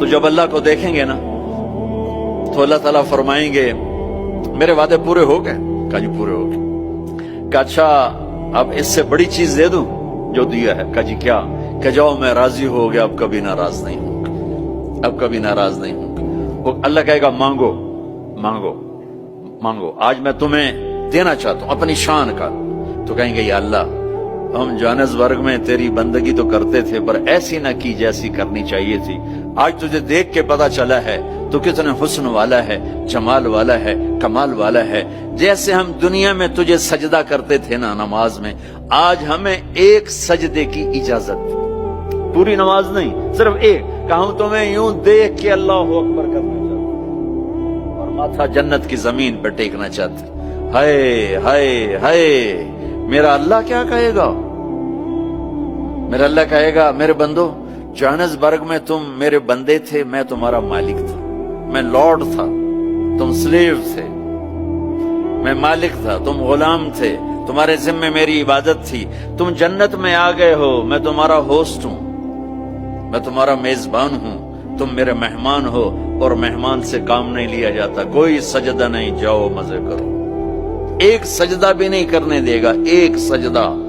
تو جب اللہ کو دیکھیں گے نا تو اللہ تعالیٰ فرمائیں گے میرے وعدے پورے ہو گئے؟ کہا جی پورے ہو گئے۔ کہا اچھا اب اس سے بڑی چیز دے دوں جو دیا ہے؟ کہا جی کیا؟ کہ جاؤ میں راضی ہو گیا، اب کبھی ناراض نہیں ہوں گا، اب کبھی ناراض نہیں ہوں گا۔ وہ اللہ کہے گا مانگو مانگو مانگو، آج میں تمہیں دینا چاہتا ہوں اپنی شان کا۔ تو کہیں گے یا اللہ ہم جوہانسبرگ میں تیری بندگی تو کرتے تھے پر ایسی نہ کی جیسی کرنی چاہیے تھی، آج تجھے دیکھ کے پتا چلا ہے تو کتنے حسن والا ہے، جمال والا ہے، کمال والا ہے۔ جیسے ہم دنیا میں تجھے سجدہ کرتے تھے نا نماز میں، آج ہمیں ایک سجدے کی اجازت، پوری نماز نہیں صرف ایک، کہ ہم تمہیں یوں دیکھ کے اللہ اکبر کرنا چاہتے اور ماتھا جنت کی زمین پہ ٹیکنا چاہتے۔ ہائے ہائے ہائے، میرا اللہ کیا کہے گا؟ میرا اللہ کہے گا میرے بندو جوہانسبرگ میں تم میرے بندے تھے، میں تمہارا مالک تھا، میں لارڈ تھا، تم سلیو تھے، میں مالک تھا، تم غلام تھے، تمہارے ذمہ میری عبادت تھی، تم جنت میں آ گئے ہو، میں تمہارا ہوسٹ ہوں، میں تمہارا میزبان ہوں، تم میرے مہمان ہو، اور مہمان سے کام نہیں لیا جاتا، کوئی سجدہ نہیں، جاؤ مزے کرو، ایک سجدہ بھی نہیں کرنے دے گا، ایک سجدہ۔